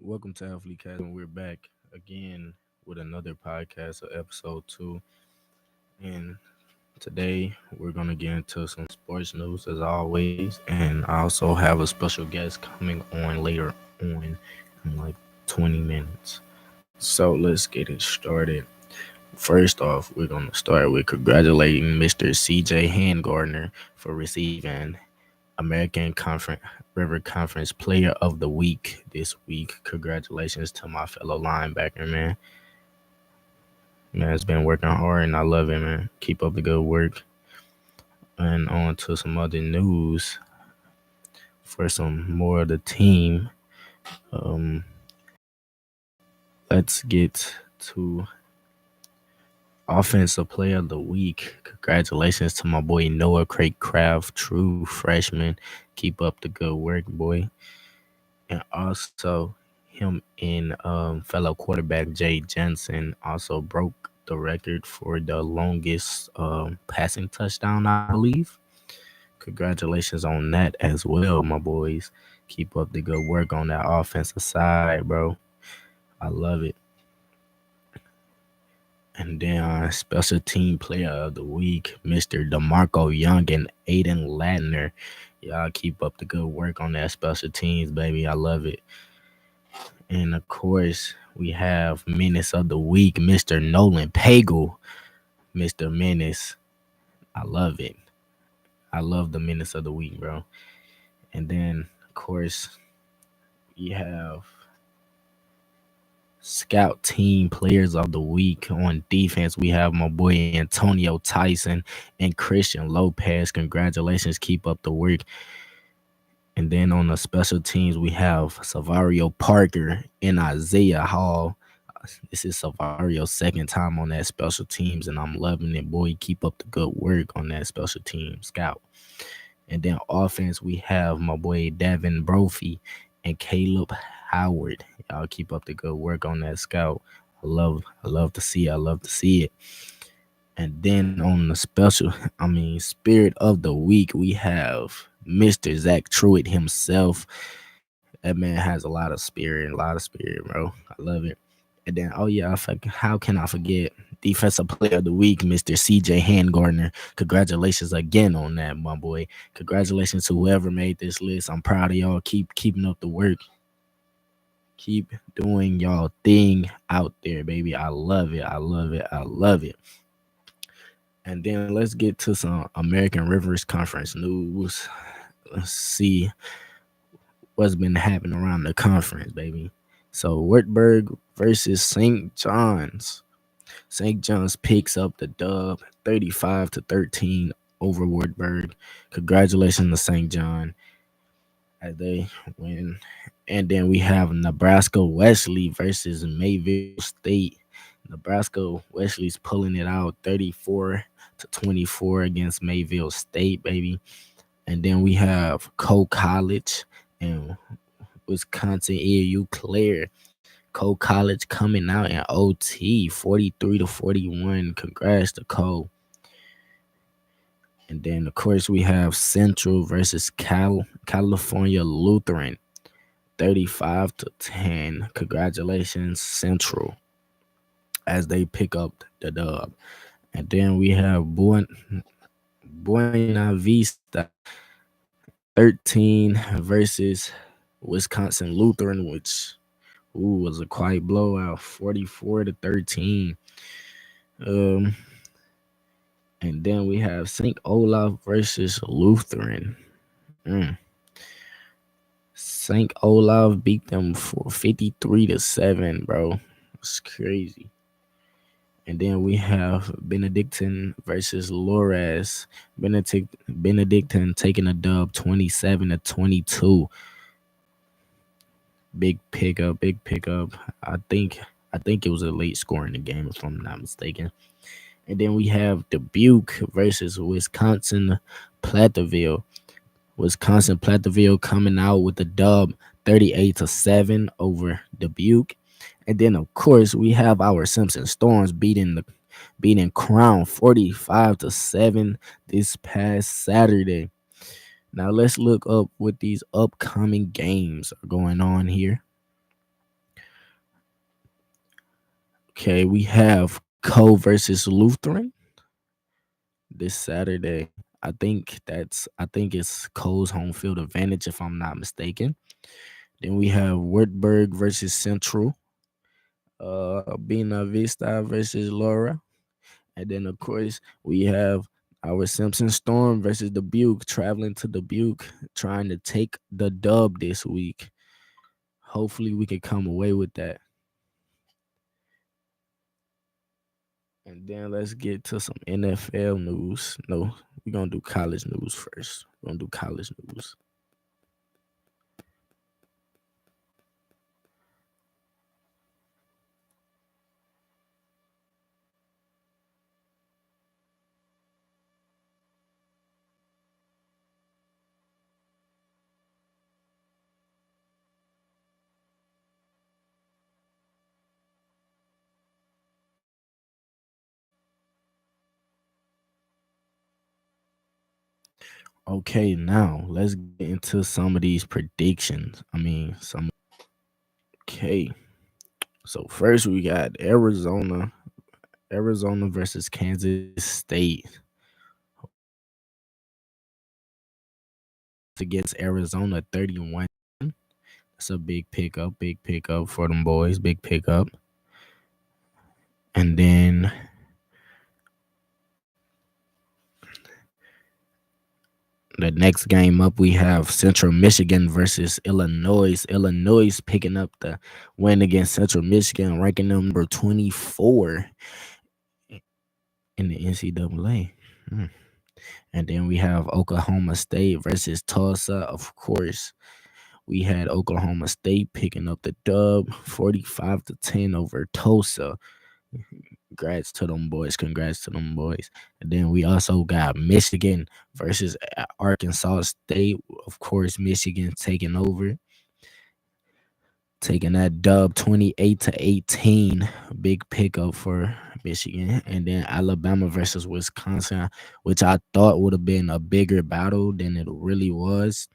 Welcome to AthleteCast, and we're back again with another podcast of episode 2. And today we're gonna get into some sports news as always, and I also have a special guest coming on later on in like 20 minutes. So let's get it started. First off, we're gonna start with congratulating Mr. CJ Handgardner for receiving American Conference River Conference Player of the Week this week. Congratulations to my fellow linebacker, man. Man's been working hard and I love it, man. Keep up the good work. And on to some other news for some more of the team. Um, let's get to Offensive Player of the Week. Congratulations to my boy Noah Craig Craft, true freshman. Keep up the good work, boy. And also him and fellow quarterback Jay Jensen also broke the record for the longest passing touchdown, I believe. Congratulations on that as well, my boys. Keep up the good work on that offensive side, bro. I love it. And then special team player of the week, Mr. DeMarco Young and Aiden Ladner. Y'all keep up the good work on that special teams, baby. I love it. And of course, we have Menace of the Week, Mr. Nolan Pagel. Mr. Menace. I love it. I love the Menace of the Week, bro. And then, of course, we have Scout Team Players of the Week. On defense, we have my boy Antonio Tyson and Christian Lopez. Congratulations. Keep up the work. And then on the special teams, we have Savario Parker and Isaiah Hall. This is Savario's second time on that special teams, and I'm loving it. Boy, keep up the good work on that special team scout. And then offense, we have my boy Davin Brophy and Caleb Howard. Y'all keep up the good work on that scout. I love to see it. I love to see it. And then on the Spirit of the Week, we have Mr. Zach Truitt himself. That man has a lot of spirit, bro. I love it. And then, oh yeah, how can I forget Defensive Player of the Week, Mr. CJ Handgardner. Congratulations again on that, my boy. Congratulations to whoever made this list. I'm proud of y'all. Keep keeping up the work. Keep doing y'all thing out there, baby. I love it. I love it. I love it. And then let's get to some American Rivers Conference news. Let's see what's been happening around the conference, baby. So Wartburg versus St. John's. St. John's picks up the dub 35-13 over Wartburg. Congratulations to St. John as they win. And then we have Nebraska Wesley versus Mayville State. Nebraska Wesley's pulling it out 34-24 against Mayville State, baby. And then we have Cole College and Wisconsin AU Claire. Cole College coming out in OT 43-41. Congrats to Cole. And then of course we have Central versus California Lutheran 35-10. Congratulations, Central, as they pick up the dub. And then we have Buena Vista 13 versus Wisconsin Lutheran, which was a quiet blowout, 44-13. And then we have St. Olaf versus Lutheran. St. Olaf beat them for 53-7, bro. It's crazy. And then we have Benedictine versus Loras. Benedictine taking a dub 27-22. Big pickup. I think it was a late score in the game, if I'm not mistaken. And then we have Dubuque versus Wisconsin Platteville. Wisconsin Platteville coming out with the dub 38-7 over Dubuque. And then of course we have our Simpson Storms beating Crown 45-7 this past Saturday. Now let's look up what these upcoming games are going on here. Okay, we have Co versus Lutheran this Saturday. I think it's Cole's home field advantage if I'm not mistaken. Then we have Wartburg versus Central, Bina Vista versus Laura, and then of course we have our Simpson Storm versus Dubuque, traveling to Dubuque, trying to take the dub this week. Hopefully, we can come away with that. And then let's get to some NFL news. No, we're gonna do college news first. We're gonna do college news. Okay, now let's get into some of these predictions. I mean, some. Okay, so first we got Arizona versus Kansas State. Against Arizona 31. That's a big pickup for them boys, big pickup. And then the next game up, we have Central Michigan versus Illinois. Illinois picking up the win against Central Michigan, ranking them number 24 in the NCAA. Hmm. And then we have Oklahoma State versus Tulsa. Of course, we had Oklahoma State picking up the dub, 45-10 over Tulsa. Congrats to them boys. Congrats to them boys. And then we also got Michigan versus Arkansas State. Of course, Michigan taking that dub 28-18. Big pickup for Michigan. And then Alabama versus Wisconsin, which I thought would have been a bigger battle than it really was,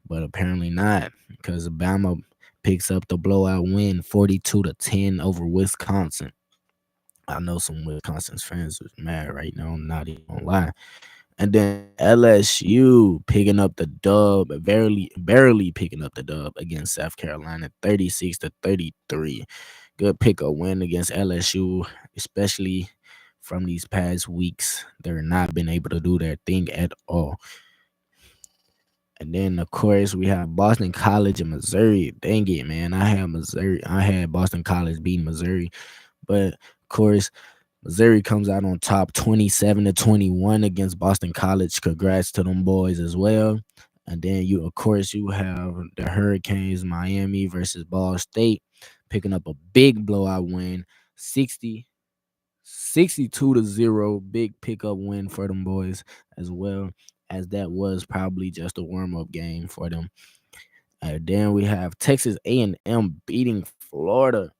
but apparently not, because Alabama picks up the blowout win 42-10 over Wisconsin. I know some Wisconsin's fans is mad right now. I'm not even gonna lie. And then LSU picking up the dub, barely picking up the dub against South Carolina, 36-33. Good pickup win against LSU, especially from these past weeks. They're not been able to do their thing at all. And then of course we have Boston College and Missouri. Dang it, man. I had Boston College beat Missouri. But of course, Missouri comes out on top 27-21 against Boston College. Congrats to them boys as well. And then you have the Hurricanes Miami versus Ball State picking up a big blowout win, 62-0. Big pickup win for them boys as well, as that was probably just a warm-up game for them. And then we have Texas A&M beating Florida,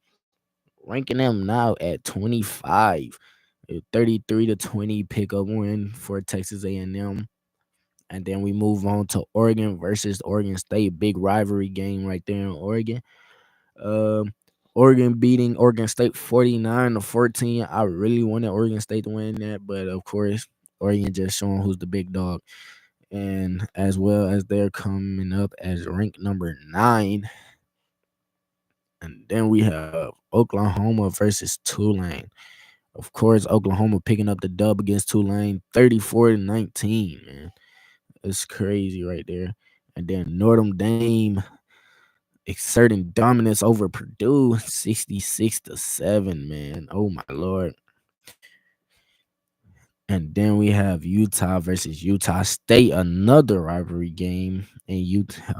ranking them now at 25. A 33-20 pickup win for Texas A&M. And then we move on to Oregon versus Oregon State. Big rivalry game right there in Oregon. Um, Oregon beating Oregon State 49-14. I really wanted Oregon State to win that, but of course, Oregon just showing who's the big dog. And as well as they're coming up as ranked number 9. And then we have Oklahoma versus Tulane. Of course, Oklahoma picking up the dub against Tulane 34-19, man. It's crazy right there. And then Notre Dame exerting dominance over Purdue 66-7, man. Oh my lord. And then we have Utah versus Utah State, another rivalry game in Utah,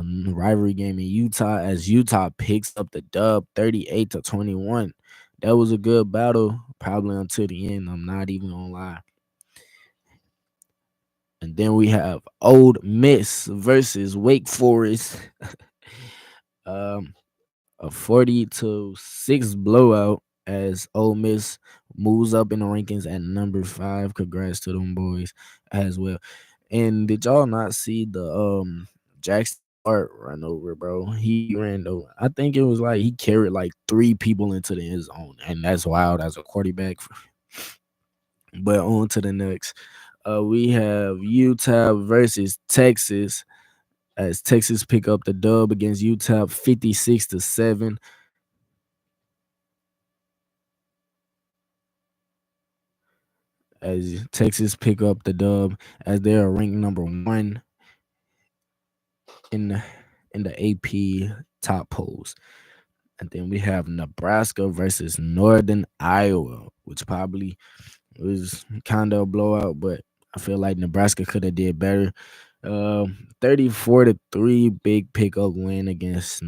as Utah picks up the dub 38-21. That was a good battle, probably until the end. I'm not even gonna lie. And then we have Old Miss versus Wake Forest. um, a 40-6 blowout as Ole Miss moves up in the rankings at number 5. Congrats to them boys as well. And did y'all not see the Jackson hard run over, bro. He ran over. I think it was like he carried like three people into the end zone, and that's wild as a quarterback. But on to the next. We have Utah versus Texas as Texas pick up the dub against Utah 56-7. As Texas pick up the dub as they are ranked number one in the AP top polls. And then we have Nebraska versus Northern Iowa, which probably was kind of a blowout, but I feel like Nebraska could have did better. 34-3 big pickup win against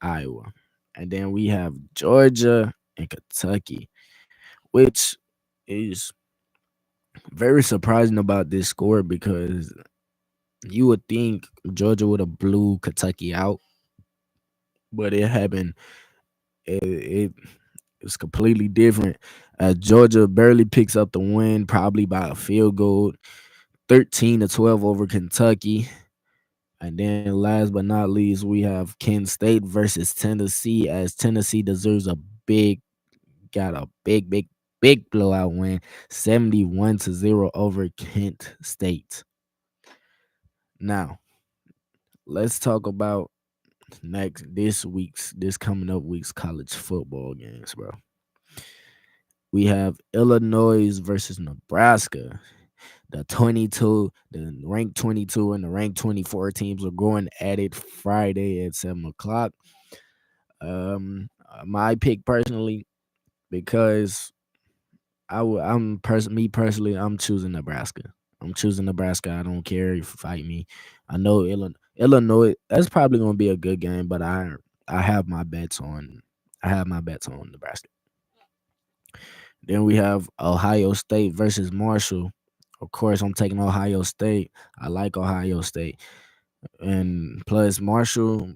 Iowa. And then we have Georgia and Kentucky, which is very surprising about this score because you would think Georgia would have blew Kentucky out, but it happened. It it's completely different. Georgia barely picks up the win, probably by a field goal, 13-12 over Kentucky. And then last but not least, we have Kent State versus Tennessee, as Tennessee deserves a big, got a big blowout win, 71-0 over Kent State. Now, let's talk about this coming up week's college football games, bro. We have Illinois versus Nebraska. The ranked 22 and the ranked 24 teams are going at it Friday at 7 o'clock. My pick personally, because me personally, I'm choosing Nebraska. I'm choosing Nebraska. I don't care if you fight me. I know Illinois. That's probably gonna be a good game, but I have my bets on Nebraska. Then we have Ohio State versus Marshall. Of course, I'm taking Ohio State. I like Ohio State. And plus Marshall,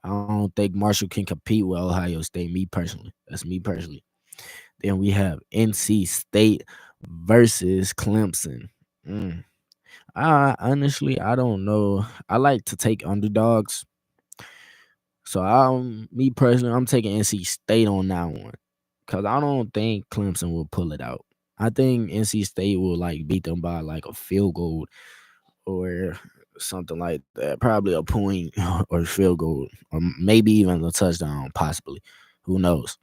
I don't think Marshall can compete with Ohio State, me personally. That's me personally. Then we have NC State versus Clemson. Mm. I honestly I don't know. I like to take underdogs. So me personally, I'm taking NC State on that one. Cause I don't think Clemson will pull it out. I think NC State will like beat them by like a field goal or something like that. Probably a point or field goal, or maybe even a touchdown, possibly. Who knows?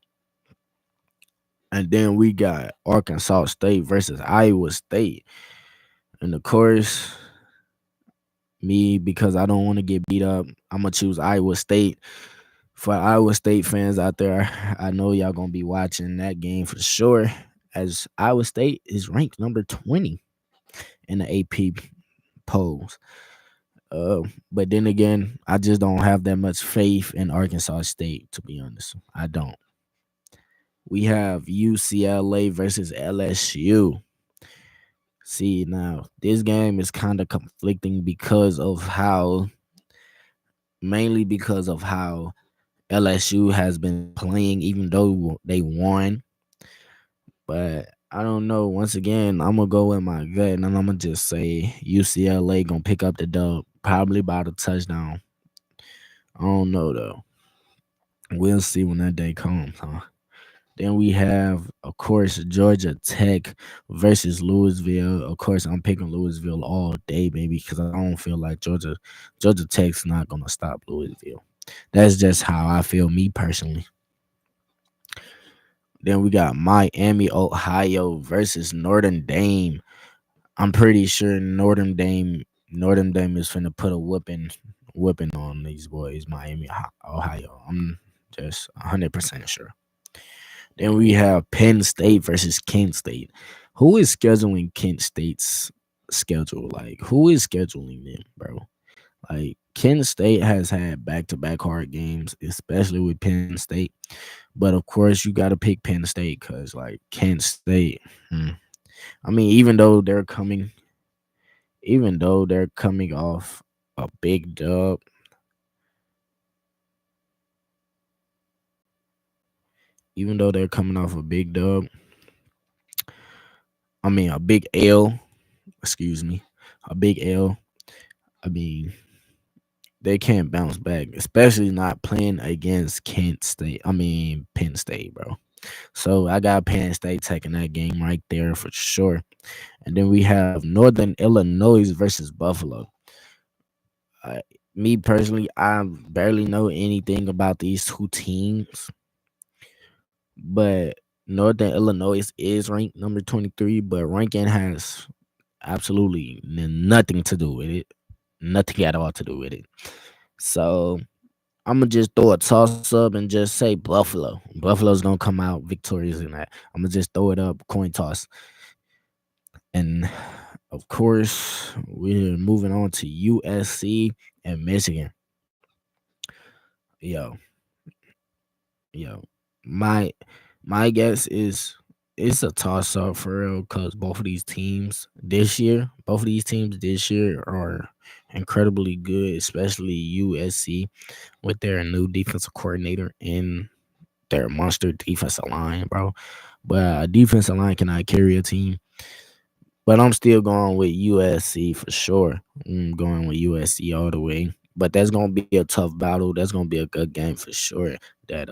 And then we got Arkansas State versus Iowa State. And of course, me, because I don't want to get beat up, I'm gonna choose Iowa State. For Iowa State fans out there, I know y'all gonna be watching that game for sure. As Iowa State is ranked number 20 in the AP polls. But then again, I just don't have that much faith in Arkansas State, to be honest. I don't. We have UCLA versus LSU. See, now this game is kind of conflicting mainly because of how LSU has been playing, even though they won. But I don't know. Once again, I'm gonna go with my gut, and I'm gonna just say UCLA gonna pick up the dub, probably by the touchdown. I don't know though. We'll see when that day comes, huh? Then we have, of course, Georgia Tech versus Louisville. Of course, I'm picking Louisville all day, baby, because I don't feel like Georgia Tech's not gonna stop Louisville. That's just how I feel, me personally. Then we got Miami, Ohio versus Notre Dame. I'm pretty sure Notre Dame is finna put a whipping on these boys, Miami, Ohio. I'm just 100% sure. Then we have Penn State versus Kent State. Who is scheduling Kent State's schedule? Like, who is scheduling them, bro? Like, Kent State has had back-to-back hard games, especially with Penn State. But of course, you got to pick Penn State because, like, Kent State. I mean, even though they're coming off a big dub, even though they're coming off a big dub, I mean, a big L. Excuse me, a big L. I mean, they can't bounce back, especially not playing against Kent State. I mean Penn State, bro. So I got Penn State taking that game right there for sure. And then we have Northern Illinois versus Buffalo. Uh, Me personally, I barely know anything about these two teams, but Northern Illinois is ranked number 23, but ranking has absolutely nothing to do with it. Nothing at all to do with it. So I'm gonna just throw a toss up and just say Buffalo. Buffalo's gonna come out victorious in that. I'm gonna just throw it up, coin toss. And of course, we're moving on to USC and Michigan. Yo, yo, my my guess is it's a toss up for real because both of these teams this year are incredibly good, especially USC with their new defensive coordinator and their monster defensive line, bro. But a defensive line cannot carry a team. But I'm still going with USC for sure. I'm going with USC all the way. But that's gonna be a tough battle. That's gonna be a good game for sure. That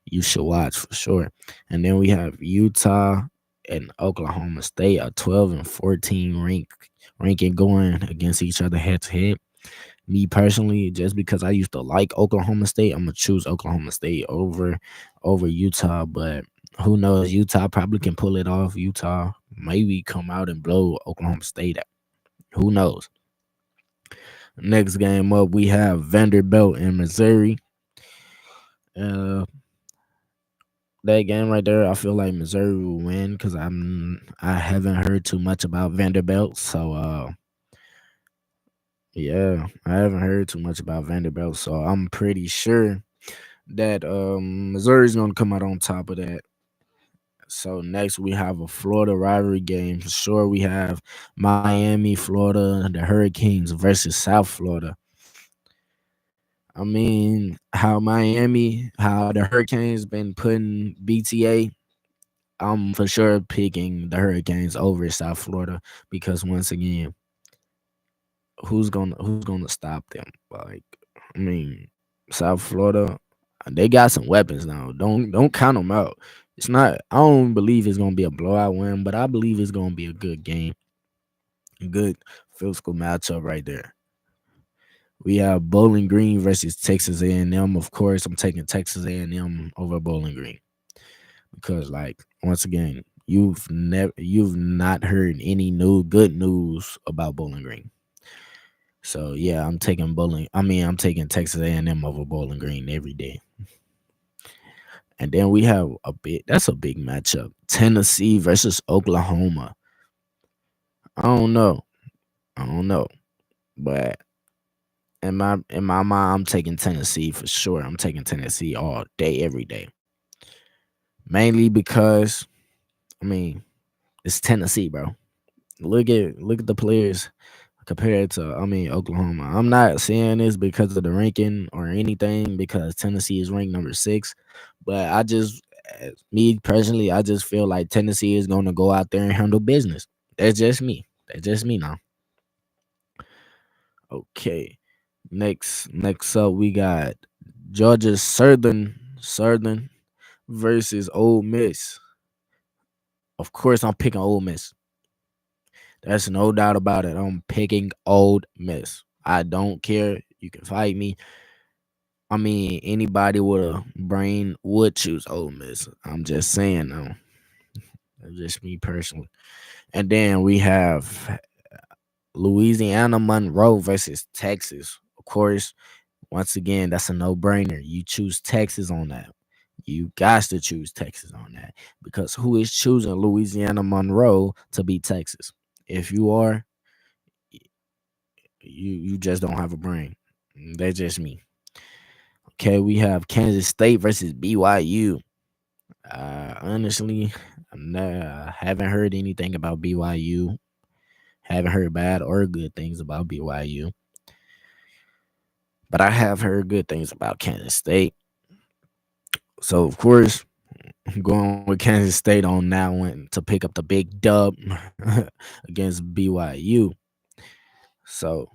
you should watch for sure. And then we have Utah and Oklahoma State, a 12 and 14 ranking going against each other head to head. Me personally, just because I used to like Oklahoma State, I'm gonna choose Oklahoma State over Utah. But who knows? Utah probably can pull it off. Utah maybe come out and blow Oklahoma State out. Who knows? Next game up, we have Vanderbilt and Missouri. Uh, that game right there, I feel like Missouri will win because I haven't heard too much about Vanderbilt. So yeah, I haven't heard too much about Vanderbilt. So I'm pretty sure that Missouri's gonna come out on top of that. So next we have a Florida rivalry game. For sure, we have Miami, Florida, the Hurricanes versus South Florida. I mean, how the Hurricanes been putting BTA. I'm for sure picking the Hurricanes over South Florida because once again, who's gonna stop them? Like, I mean, South Florida, they got some weapons now. Don't count them out. It's not. I don't believe it's gonna be a blowout win, but I believe it's gonna be a good game, a good physical matchup right there. We have Bowling Green versus Texas A&M. Of course, I'm taking Texas A&M over Bowling Green because, like, once again, you've not heard any new good news about Bowling Green. So yeah, I'm taking Texas A&M over Bowling Green every day. And then we have that's a big matchup. Tennessee versus Oklahoma. I don't know. I don't know. But in my mind, I'm taking Tennessee for sure. I'm taking Tennessee all day, every day. Mainly because I mean, it's Tennessee, bro. Look at the players compared to Oklahoma. I'm not saying this because of the ranking or anything because Tennessee is ranked number 6, but me personally, I just feel like Tennessee is going to go out there and handle business. That's just me. That's just me now. Okay. Next up we got Georgia Southern versus Ole Miss. Of course I'm picking Ole Miss. There's no doubt about it. I'm picking Ole Miss. I don't care. You can fight me. I mean, anybody with a brain would choose Ole Miss. I'm just saying, though. That's just me personally. And then we have Louisiana Monroe versus Texas. Of course, once again, that's a no-brainer. You choose Texas on that. You got to choose Texas on that because who is choosing Louisiana Monroe to beat Texas? If you are, you just don't have a brain. That's just me. Okay, we have Kansas State versus BYU. Honestly, haven't heard anything about BYU. Haven't heard bad or good things about BYU, but I have heard good things about Kansas State. So of course, I'm going with Kansas State on that one to pick up the big dub against BYU. So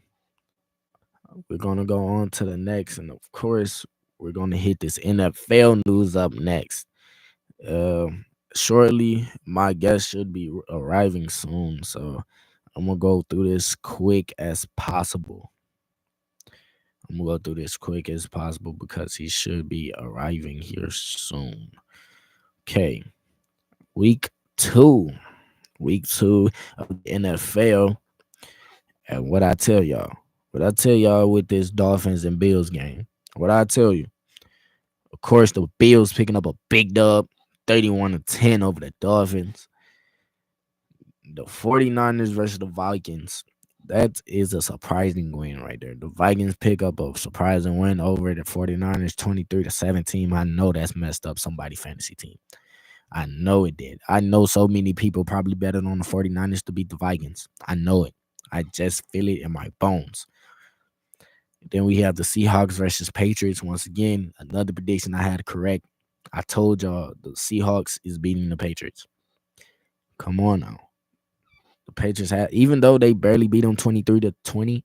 We're gonna go on to the next, and of course, we're gonna hit this NFL news up next. Shortly, my guest should be arriving soon, so I'm gonna go through this quick as possible. I'm gonna go through this quick as possible because he should be arriving here soon. Okay, week two, week two of the NFL, and what I tell y'all with this Dolphins and Bills game, what I tell you, of course, the Bills picking up a big dub, 31-10 over the Dolphins. The 49ers versus the Vikings. That is a surprising win right there. The Vikings pick up a surprising win over the 49ers 23-17. I know that's messed up somebody's fantasy team. I know it did. I know so many people probably betted on the 49ers to beat the Vikings. I know it. I just feel it in my bones. Then we have the Seahawks versus Patriots. Once again, another prediction I had correct. I told y'all the Seahawks is beating the Patriots. Come on now. The Patriots had, even though they barely beat them 23-20,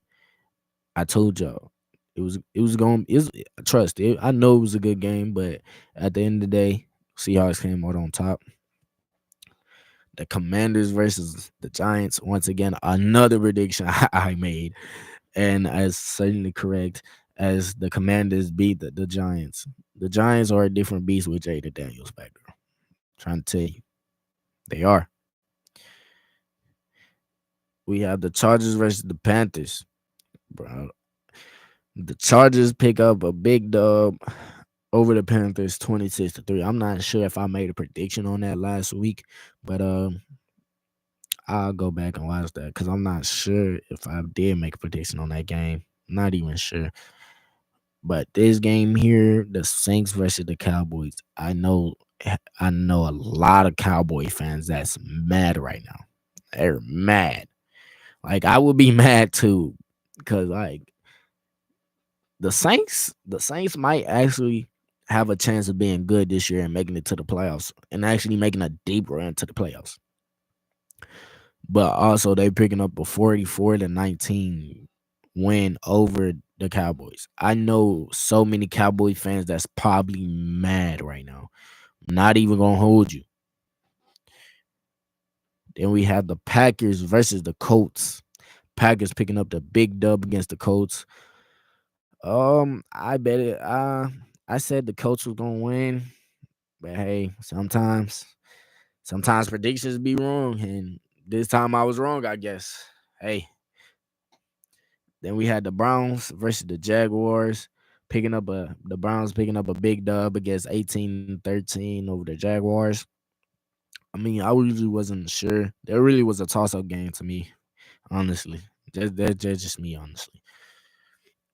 I told y'all it was going is trust it. I know it was a good game, but at the end of the day, Seahawks came out on top. The Commanders versus the Giants. Once again, another prediction I made, and as certainly correct as the Commanders beat the Giants. The Giants are a different beast with Jaden Daniels back there. Trying to tell you, they are. We have the Chargers versus the Panthers, bro. The Chargers pick up a big dub over the Panthers 26-3. I'm not sure if I made a prediction on that last week, but I'll go back and watch that because I'm not sure if I did make a prediction on that game. Not even sure. But this game here, the Saints versus the Cowboys, I know a lot of Cowboy fans that's mad right now. They're mad. Like I would be mad too. Because like the Saints might actually have a chance of being good this year and making it to the playoffs and actually making a deep run to the playoffs. But also they picking up a 44-19 win over the Cowboys. I know so many Cowboy fans that's probably mad right now. Not even gonna hold you. Then we have the Packers versus the Colts. Packers picking up the big dub against the Colts. I bet it. I said the Colts was gonna win, but hey, sometimes predictions be wrong, and this time I was wrong, I guess. Hey, then we had the Browns versus the Jaguars, the Browns picking up a big dub against 18-13 over the Jaguars. I mean, I really wasn't sure. There really was a toss-up game to me, honestly. That's just me, honestly.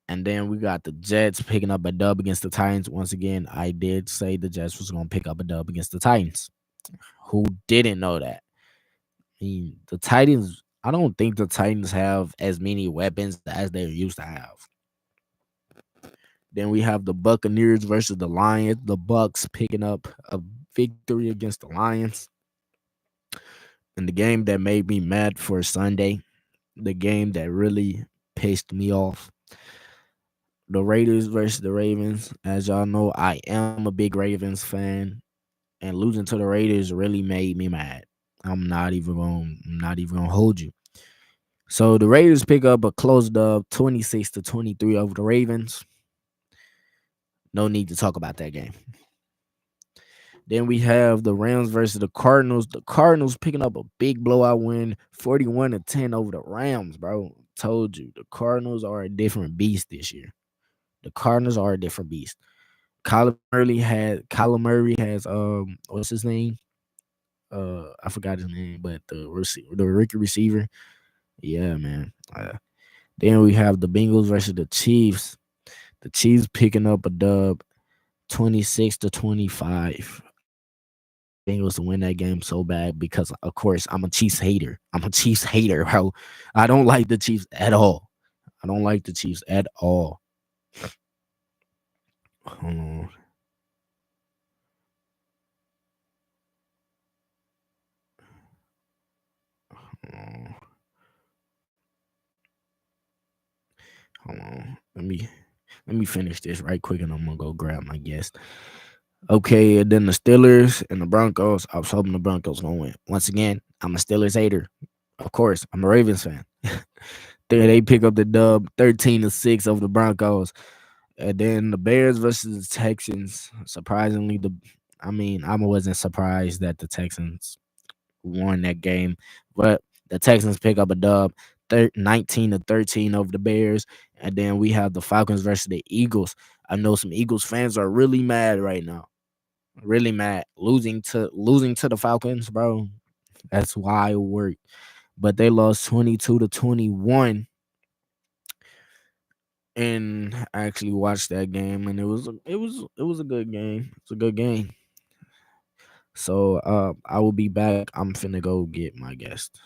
And then we got the Jets picking up a dub against the Titans. Once again, I did say the Jets was going to pick up a dub against the Titans. Who didn't know that? I mean, the Titans, I don't think the Titans have as many weapons as they used to have. Then we have the Buccaneers versus the Lions. The Bucks picking up a victory against the Lions. In the game that made me mad for Sunday, the game that really pissed me off, the Raiders versus the Ravens. As y'all know, I am a big Ravens fan, and losing to the Raiders really made me mad. I'm not even gonna hold you. So the Raiders pick up a close dub, 26-23 over the Ravens. No need to talk about that game. Then we have the Rams versus the Cardinals. The Cardinals picking up a big blowout win, 41-10 over the Rams, bro. Told you the Cardinals are a different beast this year. The Cardinals are a different beast. Kyler Murray has what's his name? I forgot his name, but the rookie receiver. Yeah, man. Then we have the Bengals versus the Chiefs. The Chiefs picking up a dub, 26-25. I wanted the Bengals to win that game so bad because, of course, I'm a Chiefs hater. I'm a Chiefs hater, bro. I don't like the Chiefs at all. I don't like the Chiefs at all. Hold on. Hold on. Let me finish this right quick and I'm gonna go grab my guest. Okay, and then the Steelers and the Broncos. I was hoping the Broncos gonna win. Once again, I'm a Steelers hater. Of course, I'm a Ravens fan. They pick up the dub 13-6 over the Broncos. And then the Bears versus the Texans. Surprisingly, I wasn't surprised that the Texans won that game, but the Texans pick up a dub, 19-13 over the Bears. And then we have the Falcons versus the Eagles. I know some Eagles fans are really mad right now, really mad, losing to the Falcons, bro. That's why it worked, but they lost 22-21. And I actually watched that game, and it was a good game. It's a good game. So I will be back. I'm finna go get my guest.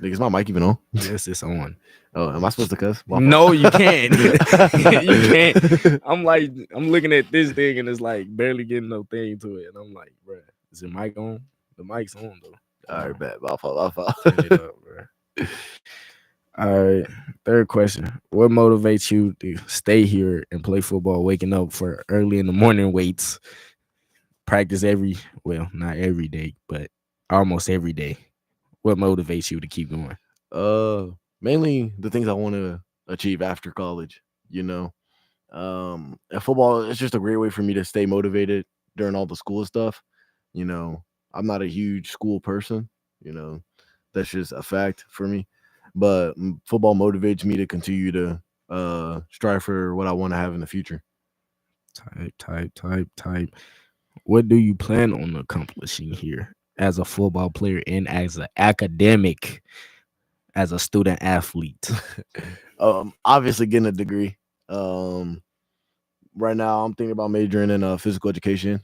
Is my mic even on? Yes, it's on. Oh, am I supposed to cuss? No, you can't. You can't. I'm looking at this thing and it's like barely getting no thing to it. And I'm like, bro, is the mic on? The mic's on though. All right, bet. My fault. Turn it up, bro. All right. Third question. What motivates you to stay here and play football, waking up for early in the morning weights, practice not every day, but almost every day? What motivates you to keep going? Mainly the things I want to achieve after college, you know. And football is just a great way for me to stay motivated during all the school stuff. You know, I'm not a huge school person, you know, that's just a fact for me. But football motivates me to continue to strive for what I want to have in the future. Type. What do you plan on accomplishing here as a football player and as an academic, as a student athlete? Obviously getting a degree. Right now I'm thinking about majoring in physical education.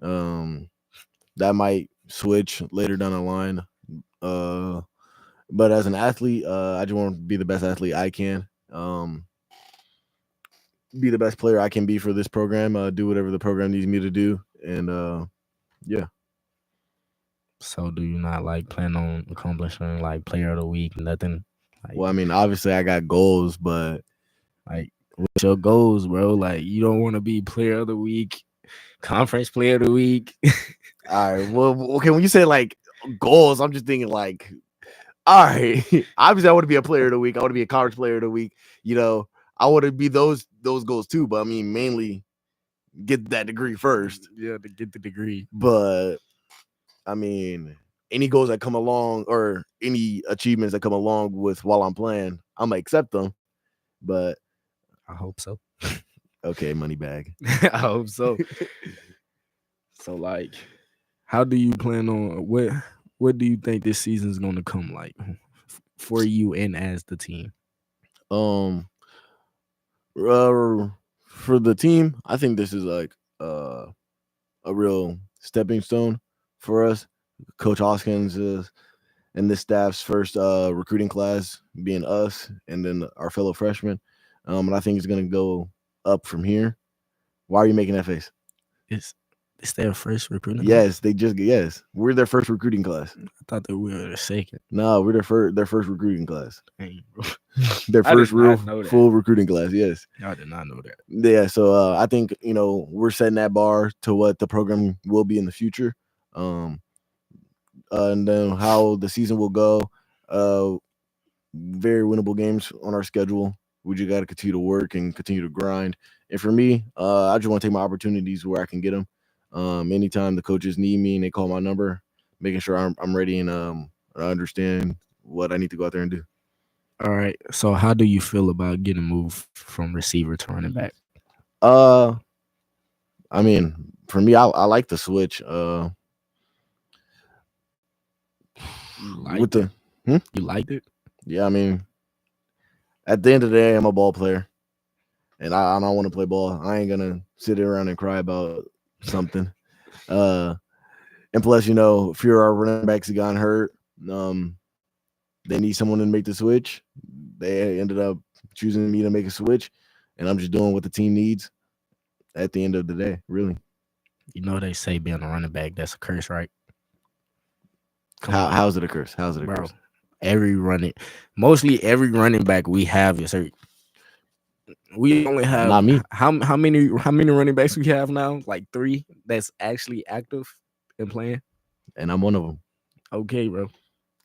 That might switch later down the line. But as an athlete, I just want to be the best athlete I can. Be the best player I can be for this program. Do whatever the program needs me to do, and yeah. So, do you not plan on accomplishing player of the week? Nothing. Well, I mean, obviously I got goals, but what's your goals, bro? You don't want to be player of the week, conference player of the week. All right. Well, okay. When you say goals, I'm just thinking all right. Obviously, I want to be a player of the week. I want to be a college player of the week. You know, I want to be those goals too. But I mean, mainly get that degree first. Yeah, to get the degree. But I mean, any goals that come along or any achievements that come along with while I'm playing, I'm gonna accept them. But I hope so. Okay, money bag. I hope so. So, how do you plan on what do you think this season is going to come like for you and as the team? For the team, I think this is a real stepping stone for us. Coach Hoskins and this staff's first recruiting class being us and then our fellow freshmen. And I think it's going to go up from here. Why are you making that face? It's their first recruiting class? Yes. We're their first recruiting class. I thought that we were the second. No, we're their first recruiting class. Dang, bro. Their first real full recruiting class, yes. I did not know that. Yeah, so I think, we're setting that bar to what the program will be in the future. And then how the season will go. Very winnable games on our schedule. We just got to continue to work and continue to grind. And for me, I just want to take my opportunities where I can get them. Anytime the coaches need me and they call my number, making sure I'm ready and I understand what I need to go out there and do. All right. So how do you feel about getting moved from receiver to running back? I mean, for me, I like the switch. You liked it? Yeah, I mean, at the end of the day, I'm a ball player, and I don't want to play ball. I ain't gonna sit around and cry about something. And plus, a few of our running backs have gotten hurt. They need someone to make the switch. They ended up choosing me to make a switch, and I'm just doing what the team needs at the end of the day, really. They say being a running back, that's a curse, right? How's it a curse? Bro, mostly every running back we have is hurt. We only have not me. How many running backs we have now? Like 3 that's actually active and playing. And I'm one of them. Okay, bro.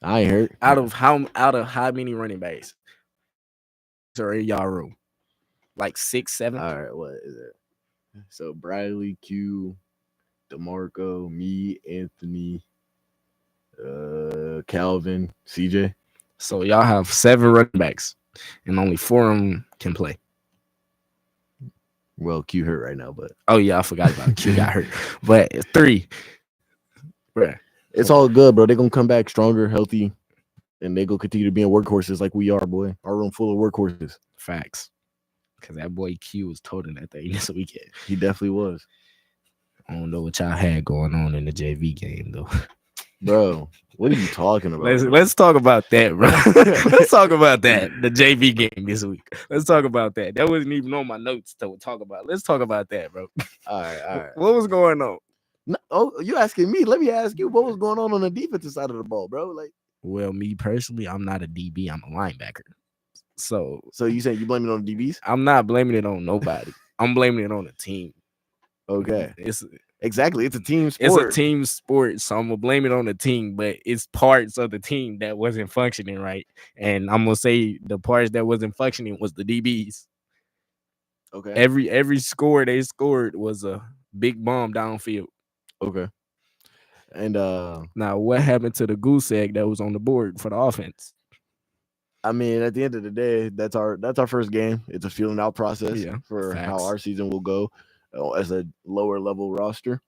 I ain't hurt. Out of how many running backs are in y'all room? Like 6, 7? All right, what is it? So Bradley, Q, DeMarco, me, Anthony, Calvin, CJ. So y'all have 7 running backs, and only 4 of them can play. Well, Q hurt right now, but yeah, I forgot about it. Q got hurt, but it's 3. Bruh. It's all good, bro. They're gonna come back stronger, healthy, and they gonna continue to be workhorses like we are, boy. Our room full of workhorses. Facts. Because that boy Q was toting that thing this weekend. He definitely was. I don't know what y'all had going on in the JV game, though. bro. What are you talking about? Let's talk about that, bro. Let's talk about that. The JV game this week. Let's talk about that. That wasn't even on my notes to talk about. Let's talk about that, bro. All right. What was going on? No, oh, you asking me? Let me ask you. What was going on the defensive side of the ball, bro? Like, well, me personally, I'm not a DB. I'm a linebacker. So you saying you blame it on the DBs? I'm not blaming it on nobody. I'm blaming it on the team. Okay, It's exactly. It's a team sport. It's a team sport, so I'm gonna blame it on the team. But it's parts of the team that wasn't functioning right, and I'm gonna say the parts that wasn't functioning was the DBs. Okay. Every score they scored was a big bomb downfield. Okay. And now what happened to the goose egg that was on the board for the offense? I mean, at the end of the day, that's our first game. It's a feeling out process for facts. how our season will go as a lower level roster.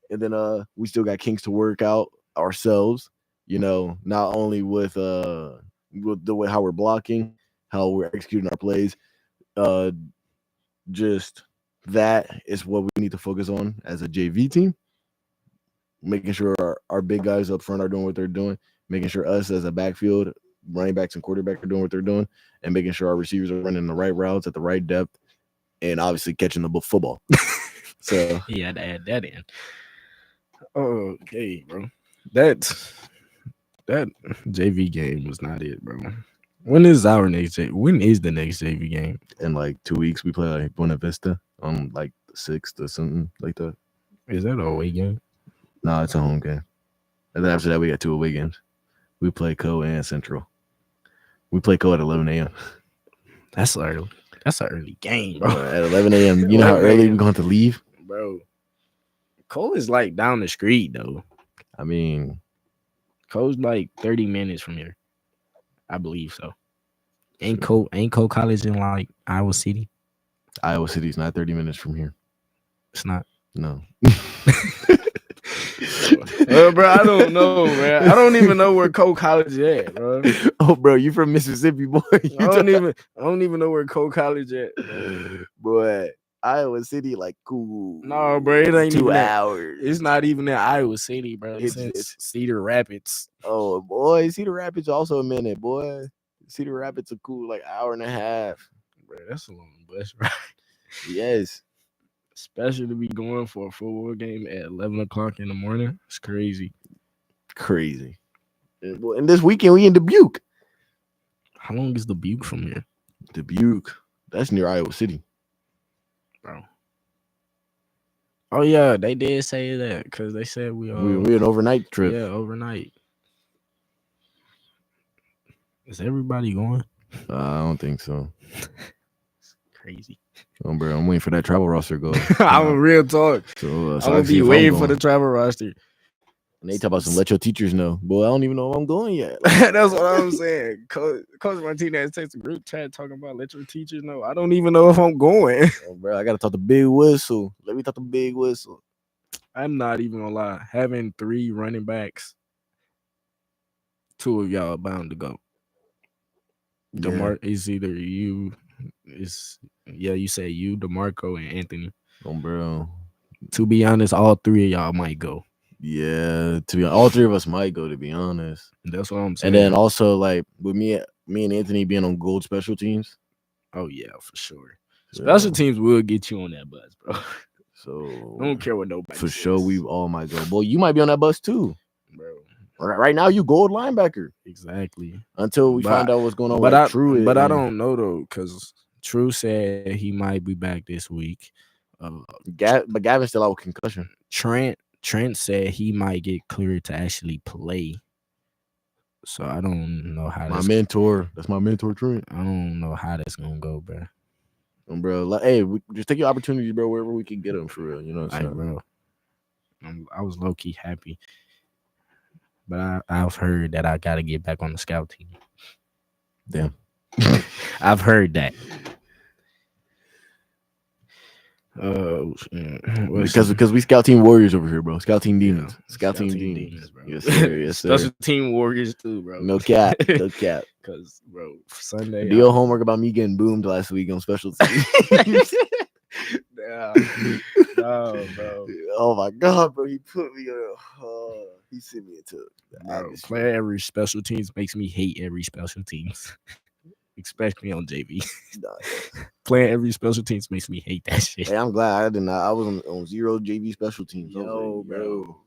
And then we still got kinks to work out ourselves, you know, not only with the way how we're blocking, how we're executing our plays, just that is what we need to focus on as a JV team. Making sure our big guys up front are doing what they're doing, making sure us as a backfield, running backs and quarterback are doing what they're doing, and making sure our receivers are running the right routes at the right depth, and obviously catching the football. So he had to add that in. Okay, bro. That JV game was not it, bro. When is the next JV game? In like 2 weeks, we play like Buena Vista on like the 6th or something like that. Is that an away game? No, it's a home game. And then after that, we got 2 away games. We play Co and Central. We play Co at 11 a.m. That's early. That's an early game, bro. At 11 a.m. You know how early we're going to leave? Bro, Co is like down the street, though. I mean, Co's like 30 minutes from here. I believe so. Ain't Co College in like Iowa City? Iowa City's not 30 minutes from here. It's not. No. Bro, I don't know, man. I don't even know where Co College is at, bro. Oh, bro, you from Mississippi, boy. I don't even know where Co College at, boy. Iowa City, like, cool. No, bro, it ain't 2 hours. It's not even in Iowa City, bro. It's Cedar Rapids. Oh, boy, Cedar Rapids also a minute, boy. Cedar Rapids a cool like hour and a half. Bro, that's a long bus ride. Yes. Especially to be going for a football game at 11 o'clock in the morning. It's crazy. Crazy. And this weekend, we in Dubuque. How long is Dubuque from here? Dubuque. That's near Iowa City. Bro. Oh, yeah, they did say that because they said we an overnight trip. Yeah, overnight. Is everybody going? I don't think so. It's crazy. Oh, bro, I'm waiting for that travel roster to go. I'm real talk. So I'm going to be waiting for the travel roster. And they talk about some let your teachers know. Boy, I don't even know if I'm going yet. That's what I'm saying. Coach Martinez takes a group chat talking about let your teachers know. I don't even know if I'm going. Oh, bro, I got to talk to Big Whistle. Let me talk to Big Whistle. I'm not even going to lie. Having 3 running backs, 2 of y'all bound to go. It's either you. You say you, DeMarco, and Anthony. Oh, bro. To be honest, all 3 of y'all might go. Yeah, to be all 3 of us might go, to be honest. That's what I'm saying. And then also, like, with me and Anthony being on gold special teams. Oh, yeah, for sure. Special teams will get you on that bus, bro. So I don't care what nobody for says. sure, we all might go. Boy, you might be on that bus too. Bro. Right now, you gold linebacker. Exactly. Until we find out what's going on with True. But I don't know, though, because True said he might be back this week. But Gavin's still out with concussion. Trent said he might get cleared to actually play. So I don't know how that's my mentor, Trent. I don't know how that's gonna go, bro. Bro, like, hey, just take your opportunities, bro, wherever we can get them for real. You know what I'm saying? Bro, I was low key happy, but I've heard that I gotta get back on the scout team. Damn, I've heard that. Because we scout team warriors over here, bro. Scout team demons. Yeah, scout team demons, bro. Yes, sir. Yes, sir. Special team warriors too, bro. No cap. No cap. Because, bro, Sunday. Do your homework about me getting boomed last week on special teams. No, bro. Oh my god, bro. He put me on. He sent me into the Bro, atmosphere. playing every special teams makes me hate every special teams, especially on JV. Nah, yeah. Playing every special teams makes me hate that shit. Hey, I'm glad I did not. I was on 0 JV special teams. I was Yo, like, bro.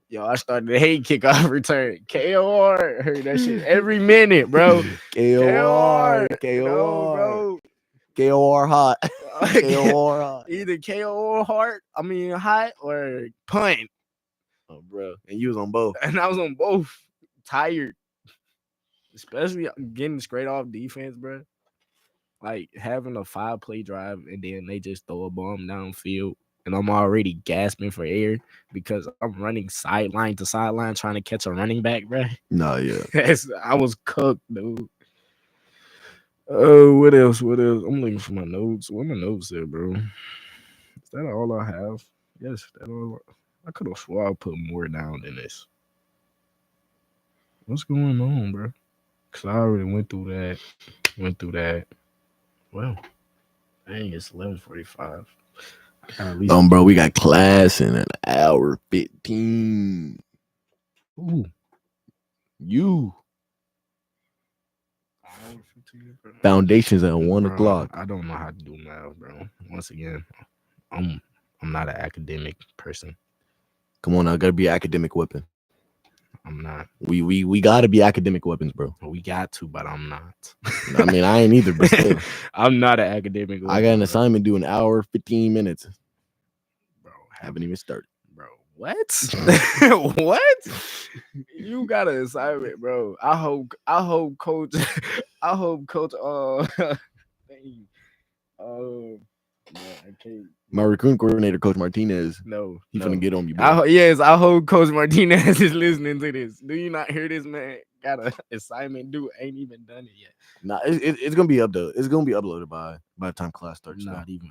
Yo, I started to hate kickoff return. KOR. Heard that shit every minute, bro. KOR, No, KOR, bro. KOR hot, KOR hot. Either KO hot or punt. Oh, bro, and you was on both. And I was on both. Tired. Especially getting straight off defense, bro. Like having a 5-play drive and then they just throw a bomb downfield. And I'm already gasping for air because I'm running sideline to sideline trying to catch a running back, bro. Nah, yeah. I was cooked, dude. Oh, what else? What else? I'm looking for my notes. What my notes there, bro? Is that all I have? Yes, that all. I could have swore I put more down than this. What's going on, bro? Cause I already went through that. Went through that. Well, dang, it's 11:45. Bro, we got class in an hour 15. Ooh. You Hour 15, bro. foundations at 1 Bro, o'clock. I don't know how to do math, bro. Once again, I'm not an academic person. Come on, now, gotta be an academic weapon. I'm not. We gotta be academic weapons, bro. We got to, but I'm not. I mean, I ain't either, but still. I'm not an academic. I got an assignment due an hour 15 minutes. Bro, Haven't even started. Bro, what? What? You got an assignment, bro. I hope coach I can't. My recruiting coordinator, Coach Martinez, No, he's no. gonna get on you, bro. I hope Coach Martinez is listening to this. Do you not hear this, man? Got an assignment due, ain't even done it yet. Nah, it's gonna be up though. It's gonna be uploaded by the time class starts. I'm not even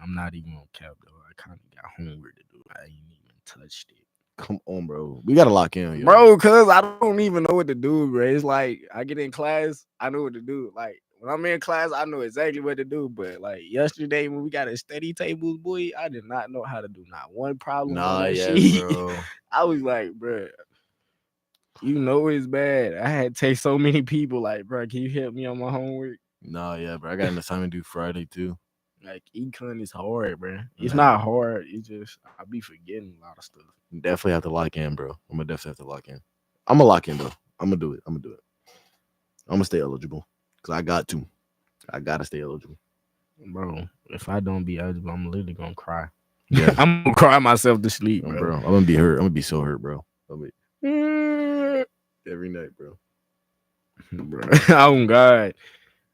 on cap though. I kind of got homework to do. I ain't even touched it. Come on, bro. We gotta lock in, yo. Bro, cause I don't even know what to do, bro. It's like I get in class, I know what to do. Like when I'm in class, I know exactly what to do. But like yesterday when we got a study tables, boy, I did not know how to do not one problem on that sheet. Bro. I was like, bro, you know it's bad. I had to take so many people. Like, bro, can you help me on my homework? Nah, yeah, bro. I got an assignment due Friday too. Like econ is hard, bro. It's not hard. It's just I be forgetting a lot of stuff. Definitely have to lock in, bro. I'm gonna definitely have to lock in. I'm gonna lock in though. I'm gonna do it. I'm gonna stay eligible because I got to. I gotta stay eligible, bro. If I don't be eligible, I'm literally gonna cry. Yeah, I'm gonna cry myself to sleep, bro. I'm gonna be hurt. I'm gonna be so hurt, bro. Every night, bro. Bro, oh God.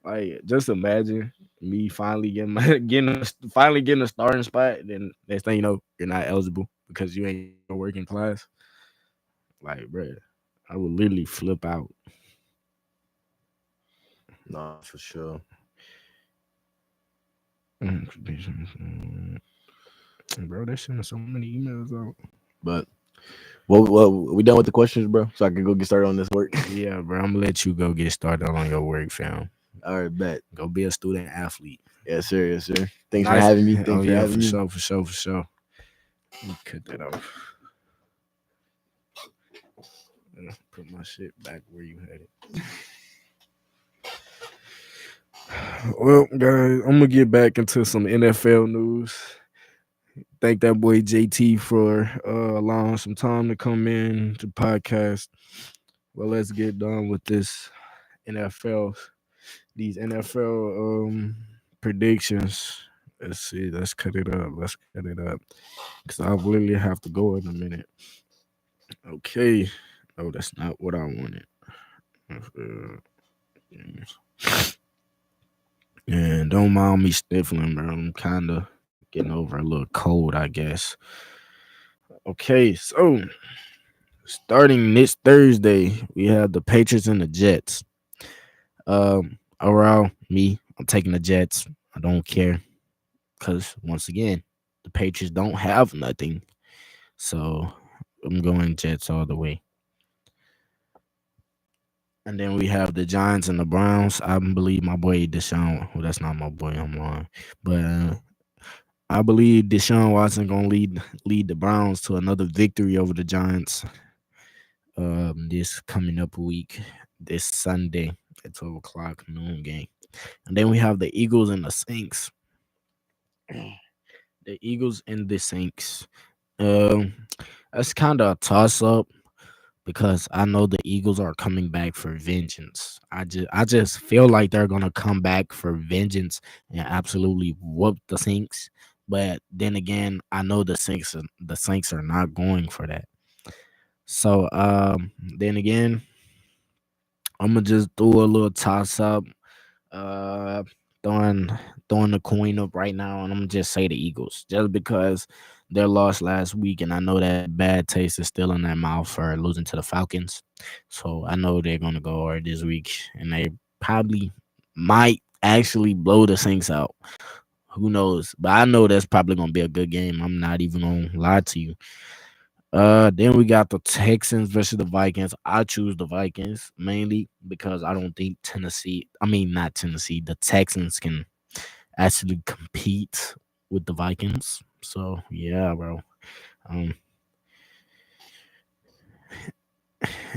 Like, just imagine me finally getting a starting spot. Then next thing you know, you're not eligible because you ain't gonna work in class. Like, bro, I would literally flip out. Nah, for sure. Bro, they're sending so many emails out. But well, we done with the questions, bro. So I can go get started on this work. Yeah, bro. I'm gonna let you go get started on your work, fam. All right, bet. Go be a student athlete. Yes, sir. Yes, sir. Thanks for having me. Thanks for having me. For sure. Let me cut that off. Put my shit back where you had it. Well, guys, I'm gonna get back into some NFL news. Thank that boy JT for allowing some time to come in to podcast. Well, let's get done with this these NFL predictions. Let's see. Let's cut it up. Because I literally have to go in a minute. Okay. Oh, that's not what I wanted. And don't mind me sniffling, bro. I'm kind of getting over a little cold, I guess. Okay, so starting this Thursday, we have the Patriots and the Jets. Overall, I'm taking the Jets. I don't care. Because, once again, the Patriots don't have nothing. So, I'm going Jets all the way. And then we have the Giants and the Browns. I believe my boy Deshaun. Well, that's not my boy. I'm lying. But I believe Deshaun Watson going to lead the Browns to another victory over the Giants. this coming up week, this Sunday at 12 o'clock noon game. And then we have the Eagles and the Saints. The Eagles and the Saints. Um, that's kind of a toss up because I know the Eagles are coming back for vengeance. I just feel like they're gonna come back for vengeance and absolutely whoop the Saints. But then again, I know the Saints are not going for that. So then again, I'm gonna just throw a little toss up. Uh, throwing throwing the coin up right now, and I'm gonna just say the Eagles, just because they lost last week, and I know that bad taste is still in their mouth for losing to the Falcons. So I know they're gonna go hard this week, and they probably might actually blow the Saints out. Who knows? But I know that's probably gonna be a good game. I'm not even gonna lie to you. Then we got the Texans versus the Vikings. I choose the Vikings mainly because I don't think not Tennessee, the Texans can actually compete with the Vikings. So yeah, bro. Um,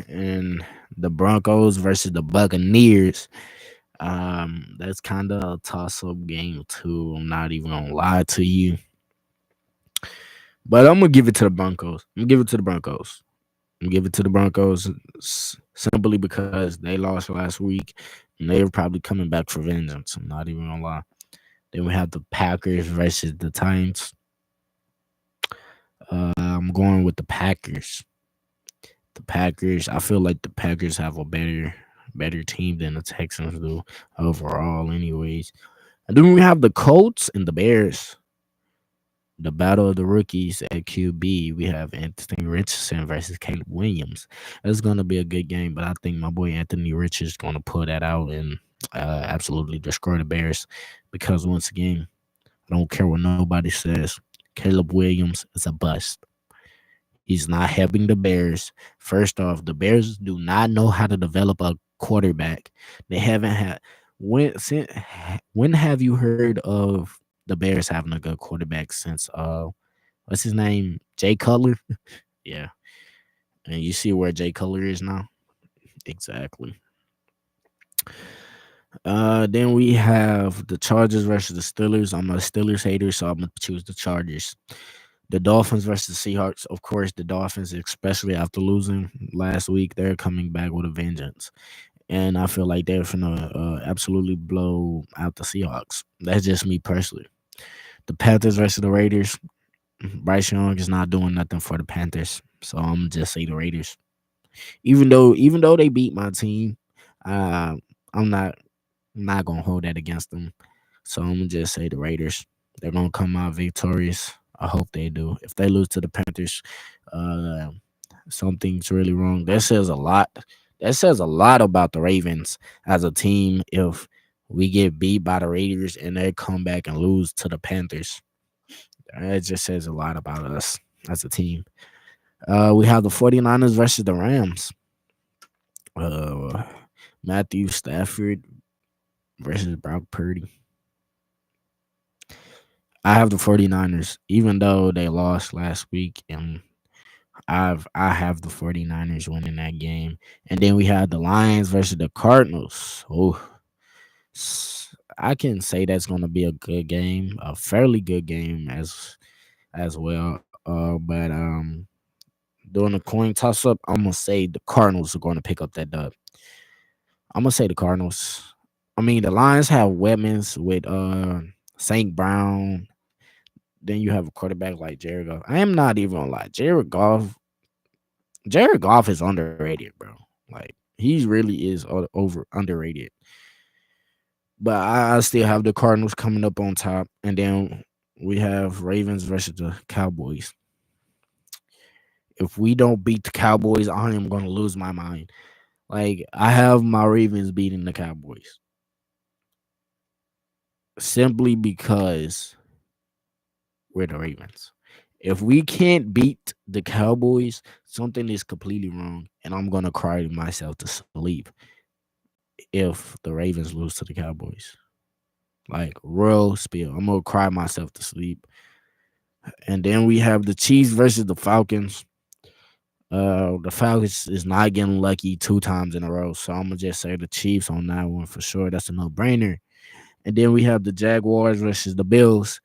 and the Broncos versus the Buccaneers. That's kind of a toss-up game too. I'm not even gonna lie to you, but I'm gonna give it to the Broncos. I'm gonna give it to the Broncos. Give it to the Broncos simply because they lost last week and they're probably coming back for vengeance. I'm not even gonna lie. Then we have the Packers versus the Titans. I'm going with the Packers. The Packers. I feel like the Packers have a better team than the Texans do overall, anyways. And then we have the Colts and the Bears. The battle of the rookies at QB. We have Anthony Richardson versus Caleb Williams. It's gonna be a good game, but I think my boy Anthony Richardson is gonna pull that out and absolutely destroy the Bears. Because once again, I don't care what nobody says. Caleb Williams is a bust. He's not helping the Bears. First off, the Bears do not know how to develop a quarterback. They haven't had when have you heard of the Bears having a good quarterback since what's his name? Jay Cutler? Yeah. And you see where Jay Cutler is now? Exactly. Then we have the Chargers versus the Steelers. I'm a Steelers hater, so I'm gonna choose the Chargers. The Dolphins versus the Seahawks. Of course, the Dolphins, especially after losing last week, they're coming back with a vengeance. And I feel like they're gonna absolutely blow out the Seahawks. That's just me personally. The Panthers versus the Raiders. Bryce Young is not doing nothing for the Panthers, so I'm just say the Raiders. Even though they beat my team, uh, I'm not gonna hold that against them. So I'm gonna just say the Raiders. They're gonna come out victorious. I hope they do. If they lose to the Panthers, uh, something's really wrong. That says a lot. That says a lot about the Ravens as a team. If we get beat by the Raiders and they come back and lose to the Panthers, it just says a lot about us as a team. We have the 49ers versus the Rams. Uh, Matthew Stafford versus Brock Purdy. I have the 49ers, even though they lost last week, and I have the 49ers winning that game. And then we have the Lions versus the Cardinals. Oh, I can say that's gonna be a good game, a fairly good game as well. But during the coin toss up, I'm gonna say the Cardinals are gonna pick up that dub. I'm gonna say the Cardinals. I mean, the Lions have weapons with Saint Brown. Then you have a quarterback like Jared Goff. I am not even gonna lie, Jared Goff is underrated, bro. Like he really is over underrated. But I still have the Cardinals coming up on top, and then we have Ravens versus the Cowboys. If we don't beat the Cowboys, I am gonna lose my mind. Like I have my Ravens beating the Cowboys simply because we're the Ravens. If we can't beat the Cowboys, something is completely wrong, and I'm gonna cry myself to sleep if the Ravens lose to the Cowboys. Like real spill, I'm gonna cry myself to sleep. And then we have the Chiefs versus the Falcons. The Falcons is not getting lucky 2 times in a row, so I'm gonna just say the Chiefs on that one for sure. That's a no-brainer. And then we have the Jaguars versus the Bills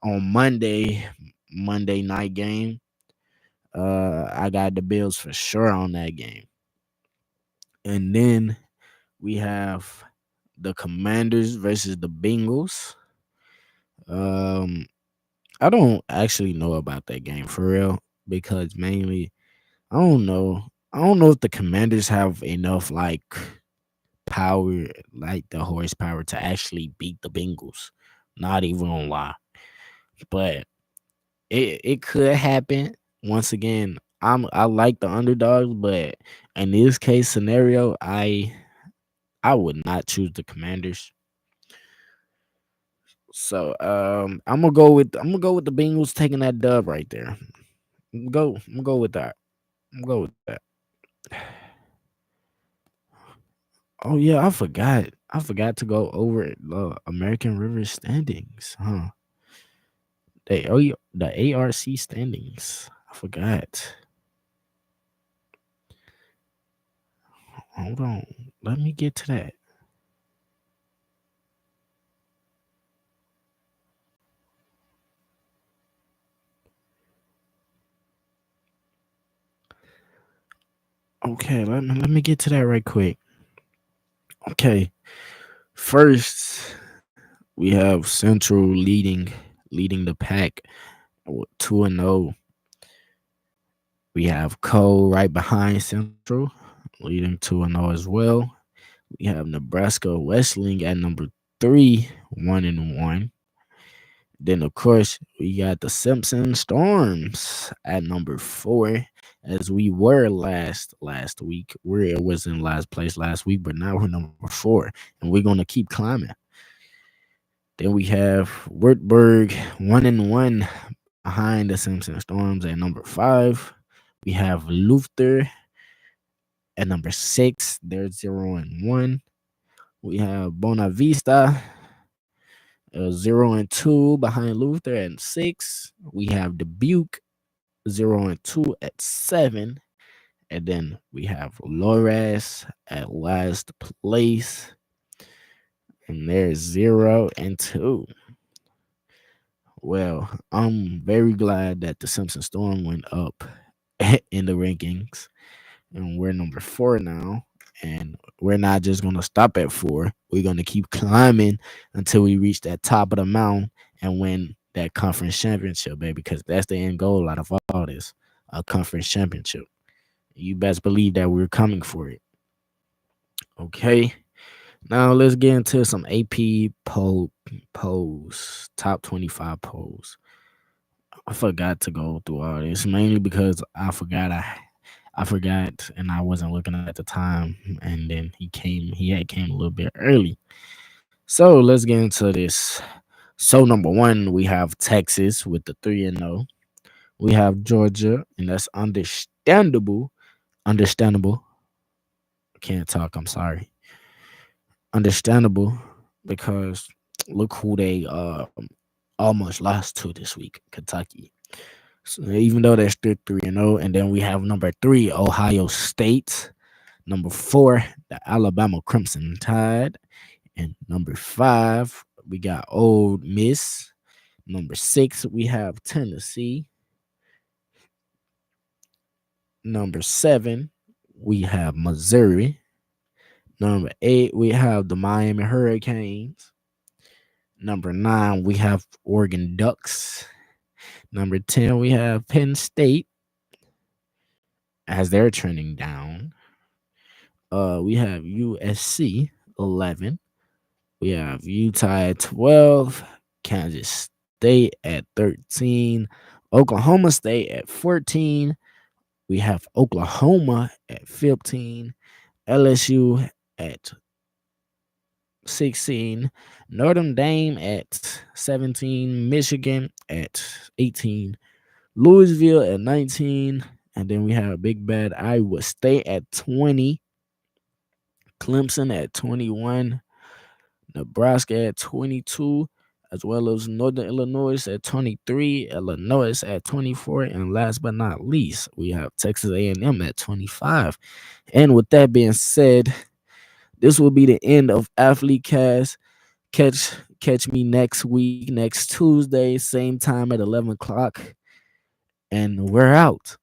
on Monday night game. I got the Bills for sure on that game. And then we have the Commanders versus the Bengals. Um, I don't actually know about that game for real because mainly I don't know. I don't know if the Commanders have enough like power, like the horsepower to actually beat the Bengals. Not even gonna lie, but it could happen. Once again, I like the underdogs, but in this case scenario, I would not choose the Commanders. So I'm gonna go with the Bengals taking that dub right there. I'm gonna go with that. I'm gonna go with that. Oh yeah, I forgot to go over the American River standings. Huh? The ARC standings. I forgot. Hold on. Let me get to that. Okay, let me get to that right quick. Okay. First, we have Central leading the pack with 2-0. We have Cole right behind Central, leading 2-0 as well. We have Nebraska Wesleyan at number 3, 1-1. Then of course we got the Simpson Storms at number 4, as we were last week. We was in last place last week, but now we're number 4, and we're gonna keep climbing. Then we have Württemberg 1-1 behind the Simpson Storms at number 5. We have Luther at number 6. They're 0-1. We have Bonavista 0-2 behind Luther at 6. We have Dubuque 0-2 at 7. And then we have Lores at last place, and they're 0-2. Well, I'm very glad that the Simpson Storm went up in the rankings, and we're number 4 now. And we're not just gonna stop at 4. We're gonna keep climbing until we reach that top of the mountain and win that conference championship, baby. Because that's the end goal out of all this, a conference championship. You best believe that we're coming for it. Okay. Now let's get into some AP polls, top 25 polls. I forgot to go through all this mainly because I forgot and I wasn't looking at the time, and then he had came a little bit early. So let's get into this. So number 1, we have Texas with the 3-0. We have Georgia, and that's understandable. Understandable. Can't talk, I'm sorry. Understandable because look who they almost lost to this week, Kentucky. So even though they're still 3-0, and then we have number 3, Ohio State. Number 4, the Alabama Crimson Tide. And number 5, we got Old Miss. Number 6, we have Tennessee. Number 7, we have Missouri. Number 8, we have the Miami Hurricanes. Number 9, we have Oregon Ducks. Number 10, we have Penn State as they're trending down. We have USC 11. We have Utah at 12. Kansas State at 13. Oklahoma State at 14. We have Oklahoma at 15. LSU at 16. Notre Dame at 17. Michigan at 18. Louisville at 19. And then we have Big Bad Iowa State at 20. Clemson at 21. Nebraska at 22. as well as Northern Illinois at 23, Illinois at 24, and last but not least, we have Texas A&M at 25. And with that being said, this will be the end of Athlete Cast. Catch catch me next week, next Tuesday, same time at 11 o'clock, and we're out.